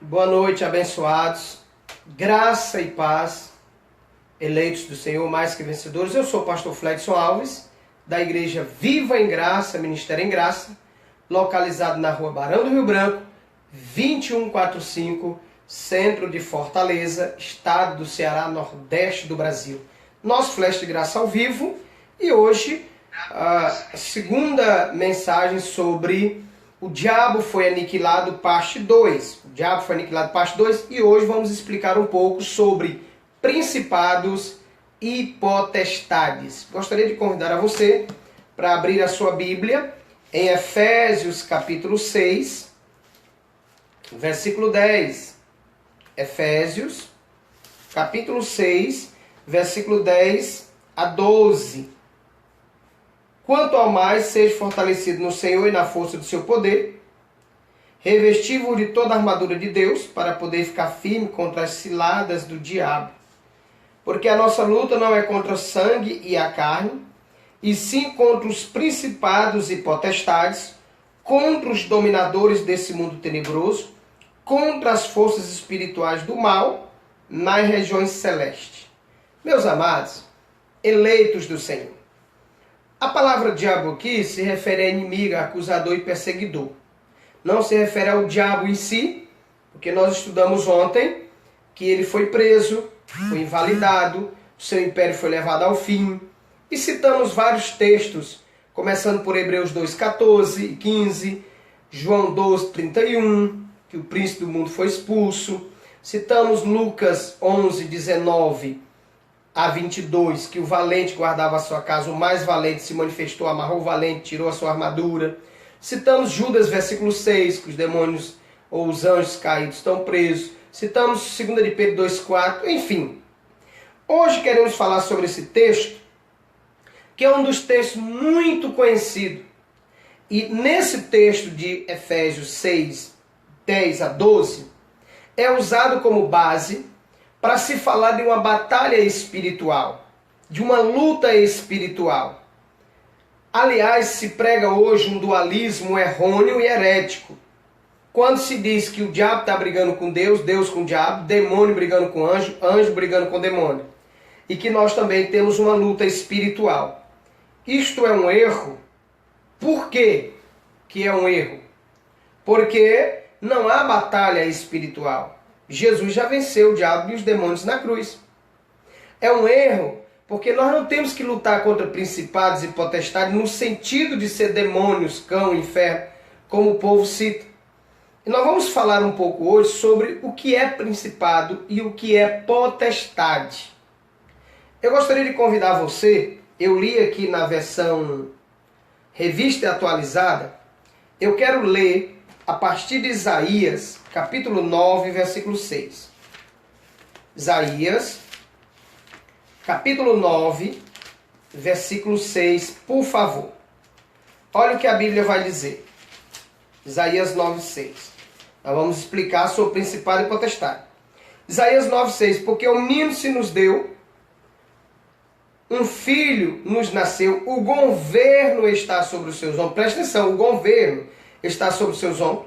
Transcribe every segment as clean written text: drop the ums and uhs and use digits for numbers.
Boa noite, abençoados. Graça e paz, eleitos do Senhor, mais que vencedores. Eu sou o pastor Fledson Alves, da igreja Viva em Graça, Ministério em Graça, localizado na rua Barão do Rio Branco, 2145, centro de Fortaleza, estado do Ceará, nordeste do Brasil. Nosso Flash de Graça ao vivo, e hoje a segunda mensagem sobre o diabo foi aniquilado, parte 2. O diabo foi aniquilado, parte 2. E hoje vamos explicar um pouco sobre principados e potestades. Gostaria de convidar a você para abrir a sua Bíblia em Efésios capítulo 6, versículo 10. Efésios capítulo 6, versículo 10 a 12. Quanto ao mais, seja fortalecido no Senhor e na força do seu poder, revesti-vos de toda a armadura de Deus, para poder ficar firme contra as ciladas do diabo. Porque a nossa luta não é contra o sangue e a carne, e sim contra os principados e potestades, contra os dominadores desse mundo tenebroso, contra as forças espirituais do mal nas regiões celestes. Meus amados, eleitos do Senhor, a palavra diabo aqui se refere a inimigo, acusador e perseguidor. Não se refere ao diabo em si, porque nós estudamos ontem que ele foi preso, foi invalidado, o seu império foi levado ao fim. E citamos vários textos, começando por Hebreus 2:14 e 15, João 12:31, que o príncipe do mundo foi expulso. Citamos Lucas 11:19 a 22, que o valente guardava a sua casa, o mais valente se manifestou, amarrou o valente, tirou a sua armadura. Citamos Judas, versículo 6, que os demônios ou os anjos caídos estão presos. Citamos 2 de Pedro 2:4, enfim. Hoje queremos falar sobre esse texto, que é um dos textos muito conhecido. E nesse texto de Efésios 6, 10 a 12, é usado como base para se falar de uma batalha espiritual, de uma luta espiritual. Aliás, se prega hoje um dualismo errôneo e herético. Quando se diz que o diabo está brigando com Deus, Deus com o diabo, demônio brigando com anjo, anjo brigando com demônio. E que nós também temos uma luta espiritual. Isto é um erro. Por quê que é um erro? Porque não há batalha espiritual. Jesus já venceu o diabo e os demônios na cruz. É um erro, porque nós não temos que lutar contra principados e potestades no sentido de ser demônios, cão, inferno, como o povo cita. E nós vamos falar um pouco hoje sobre o que é principado e o que é potestade. Eu gostaria de convidar você, eu li aqui na versão revista e atualizada, eu quero ler a partir de Isaías, capítulo 9, versículo 6. Isaías, capítulo 9, versículo 6, por favor. Olha o que a Bíblia vai dizer. Isaías 9, 6. Nós vamos explicar sobre o principado e potestade. Isaías 9, 6. Porque um menino se nos deu, um filho nos nasceu, o governo está sobre os seus ombros. Presta atenção, o governo está sobre os seus ombros.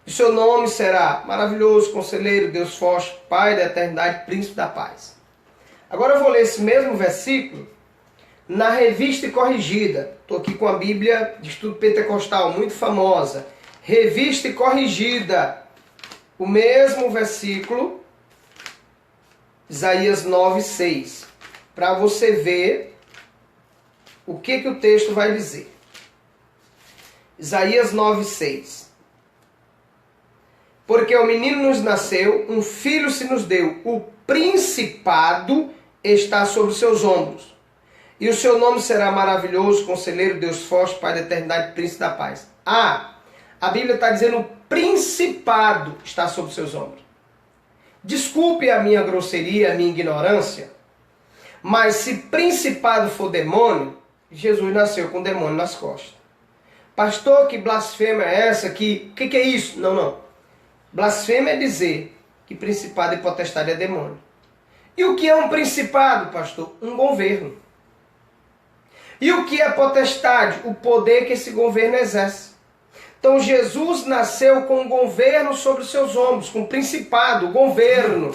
E seu nome será maravilhoso, conselheiro, Deus forte, Pai da eternidade, príncipe da paz. Agora eu vou ler esse mesmo versículo na revista e corrigida. Estou aqui com a Bíblia de Estudo Pentecostal, muito famosa. Revista e corrigida. O mesmo versículo, Isaías 9, 6. Para você ver o que o texto vai dizer. Isaías 9, 6. Porque o menino nos nasceu, um filho se nos deu, o principado está sobre os seus ombros. E o seu nome será maravilhoso, conselheiro, Deus forte, Pai da eternidade, príncipe da paz. A Bíblia está dizendo o principado está sobre os seus ombros. Desculpe a minha grosseria, a minha ignorância, mas se principado for demônio, Jesus nasceu com demônio nas costas. Pastor, que blasfêmia é essa? O que é isso? Não. Blasfêmia é dizer que principado e potestade é demônio. E o que é um principado, pastor? Um governo. E o que é potestade? O poder que esse governo exerce. Então Jesus nasceu com um governo sobre os seus ombros, com um principado, governo.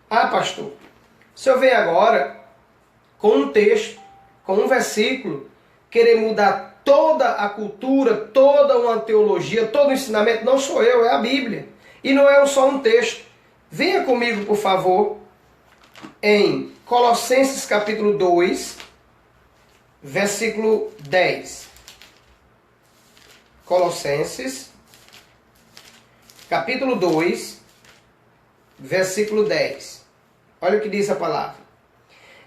Ah, pastor, o senhor vem agora com um texto, com um versículo, querer mudar toda a cultura, toda uma teologia, todo o ensinamento. Não sou eu, é a Bíblia. E não é só um texto. Venha comigo, por favor, em Colossenses capítulo 2, versículo 10. Colossenses, capítulo 2, versículo 10. Olha o que diz a palavra.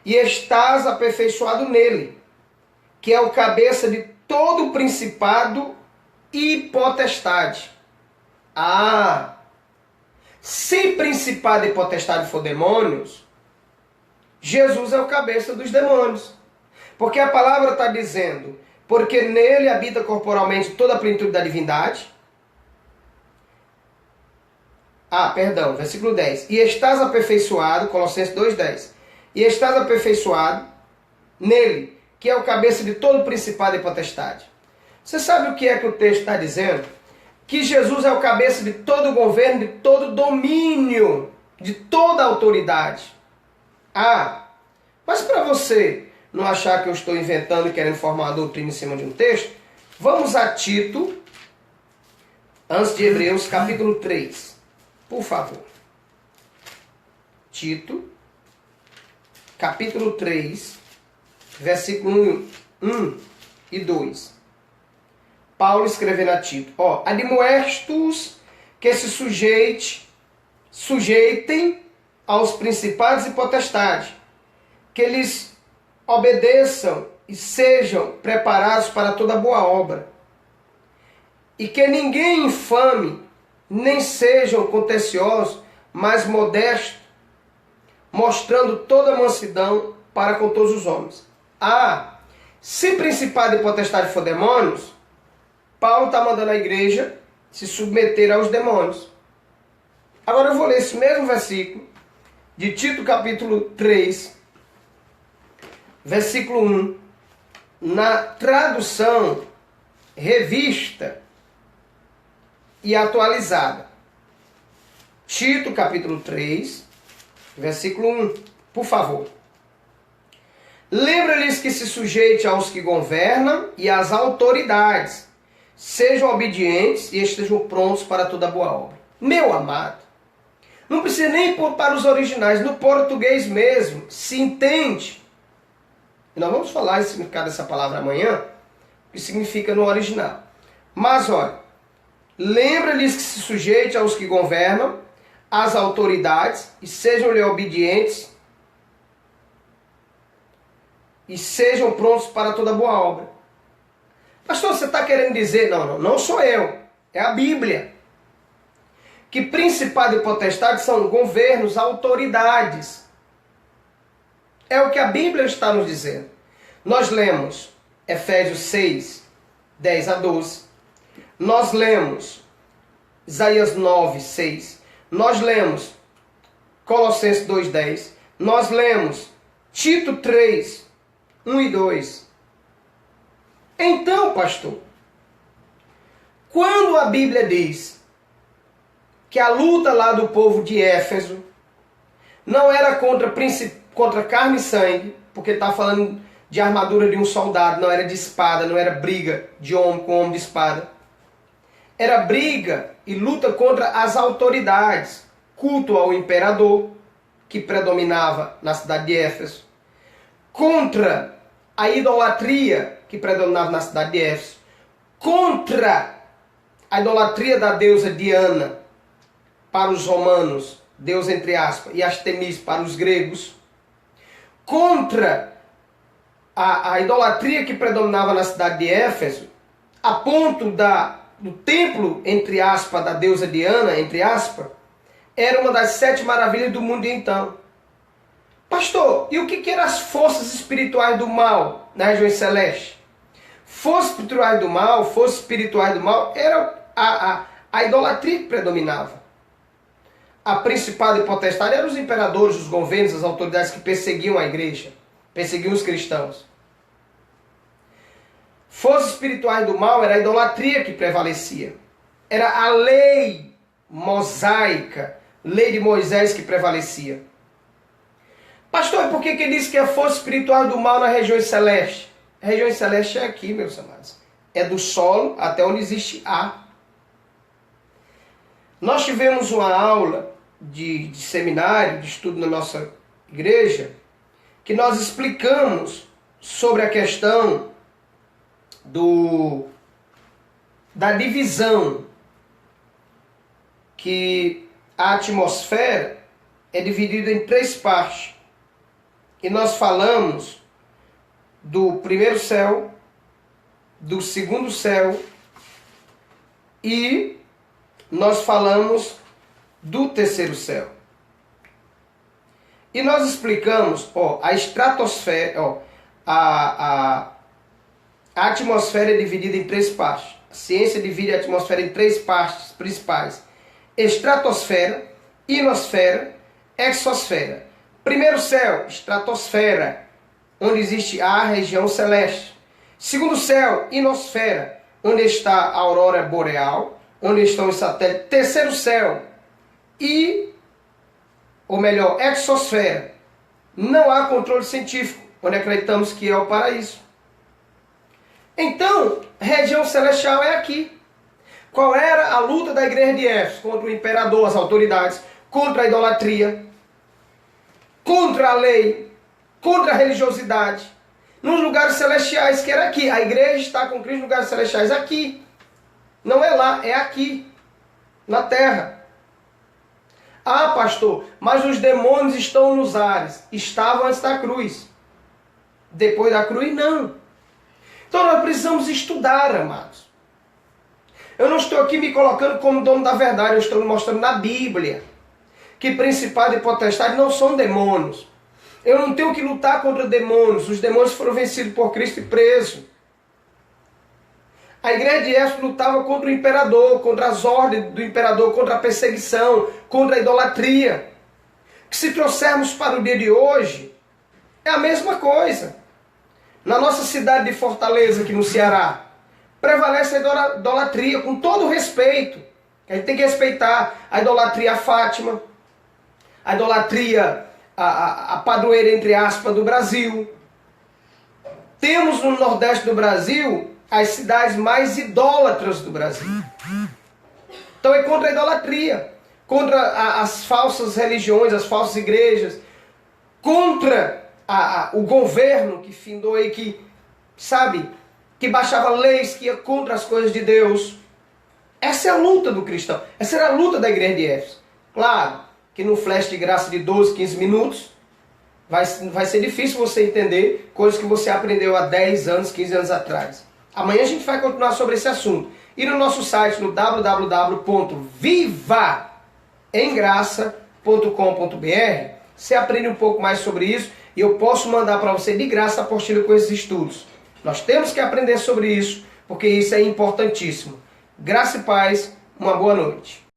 E estás aperfeiçoado nele, que é o cabeça de todo o principado e potestade. Ah, se principado e potestade for demônios, Jesus é o cabeça dos demônios. Porque a palavra está dizendo, porque nele habita corporalmente toda a plenitude da divindade. Versículo 10. E estás aperfeiçoado, Colossenses 2,10. E estás aperfeiçoado nele, que é o cabeça de todo principado e potestade. Você sabe o que é que o texto está dizendo? Que Jesus é o cabeça de todo o governo, de todo o domínio, de toda a autoridade. Mas para você não achar que eu estou inventando e querendo formar uma doutrina em cima de um texto, vamos a Tito, antes de Hebreus, capítulo 3. Por favor. Tito, capítulo 3, versículo 1 e 2. Paulo escrevendo a Tito. Admoeste-os que se sujeitem aos principados e potestades, que eles obedeçam e sejam preparados para toda boa obra. E que ninguém infame, nem sejam contenciosos, mas modestos, mostrando toda mansidão para com todos os homens. Se principado e potestade for demônios, Paulo está mandando a igreja se submeter aos demônios. Agora eu vou ler esse mesmo versículo de Tito capítulo 3, versículo 1, na tradução revista e atualizada. Tito capítulo 3, versículo 1, por favor. Lembra-lhes que se sujeite aos que governam e às autoridades, sejam obedientes e estejam prontos para toda boa obra. Meu amado, não precisa nem pôr para os originais, no português mesmo, se entende. E nós vamos falar o significado dessa palavra amanhã, o que significa no original. Mas olha, lembra-lhes que se sujeite aos que governam, às autoridades, e sejam-lhe obedientes, e sejam prontos para toda boa obra. Pastor, você está querendo dizer, não sou eu, é a Bíblia, que principado e potestade são governos, autoridades. É o que a Bíblia está nos dizendo. Nós lemos Efésios 6, 10 a 12. Nós lemos Isaías 9, 6. Nós lemos Colossenses 2, 10. Nós lemos Tito 3, 1 e 2. Então, pastor, quando a Bíblia diz que a luta lá do povo de Éfeso não era contra carne e sangue, porque está falando de armadura de um soldado, não era de espada, não era briga de homem com homem de espada. Era briga e luta contra as autoridades, culto ao imperador, que predominava na cidade de Éfeso, contra a idolatria que predominava na cidade de Éfeso, contra a idolatria da deusa Diana para os romanos, Deus entre aspas, e Artemis para os gregos, contra a idolatria que predominava na cidade de Éfeso, a ponto do templo, entre aspas, da deusa Diana, entre aspas, era uma das 7 maravilhas do mundo de então. Pastor, e o que eram as forças espirituais do mal na região celeste? Forças espirituais do mal, era a idolatria que predominava. A principado e potestade eram os imperadores, os governos, as autoridades que perseguiam a igreja, perseguiam os cristãos. forças espirituais do mal, era a idolatria que prevalecia. Era a lei mosaica, lei de Moisés que prevalecia. Pastor, por que diz que é força espiritual do mal na região celeste? A região celeste é aqui, meus amados. É do solo até onde existe ar. Nós tivemos uma aula de seminário, de estudo na nossa igreja, que nós explicamos sobre a questão da divisão, que a atmosfera é dividida em 3 partes. E nós falamos do primeiro céu, do segundo céu e nós falamos do terceiro céu. E nós explicamos, a estratosfera, a atmosfera é dividida em 3 partes. A ciência divide a atmosfera em 3 partes principais: estratosfera, ionosfera, exosfera. Primeiro céu, estratosfera, onde existe a região celeste. Segundo céu, ionosfera, onde está a aurora boreal, onde estão os satélites. Terceiro céu, exosfera. Não há controle científico, onde acreditamos que é o paraíso. Então, região celestial é aqui. Qual era a luta da igreja de Éfeso contra o imperador, as autoridades, contra a idolatria, contra a lei, contra a religiosidade, nos lugares celestiais, que era aqui. A igreja está com Cristo nos lugares celestiais aqui. Não é lá, é aqui, na terra. Ah, pastor, mas os demônios estão nos ares. Estavam antes da cruz. Depois da cruz, não. Então nós precisamos estudar, amados. Eu não estou aqui me colocando como dono da verdade, eu estou mostrando na Bíblia que principado e potestade não são demônios. Eu não tenho que lutar contra demônios. Os demônios foram vencidos por Cristo e presos. A igreja de Éfeso lutava contra o imperador, contra as ordens do imperador, contra a perseguição, contra a idolatria. Que se trouxermos para o dia de hoje, é a mesma coisa. Na nossa cidade de Fortaleza, aqui no Ceará, prevalece a idolatria, com todo o respeito. A gente tem que respeitar a idolatria a Fátima, a idolatria, a padroeira, entre aspas, do Brasil. Temos no Nordeste do Brasil as cidades mais idólatras do Brasil. Então é contra a idolatria, contra as falsas religiões, as falsas igrejas, contra o governo que findou aí, que baixava leis, que ia contra as coisas de Deus. Essa é a luta do cristão, essa era a luta da igreja de Éfeso. Claro que no flash de graça de 12, 15 minutos, vai ser difícil você entender coisas que você aprendeu há 10 anos, 15 anos atrás. Amanhã a gente vai continuar sobre esse assunto. E no nosso site, no www.vivaemgraça.com.br, você aprende um pouco mais sobre isso e eu posso mandar para você de graça a apostila com esses estudos. Nós temos que aprender sobre isso, porque isso é importantíssimo. Graça e paz, uma boa noite.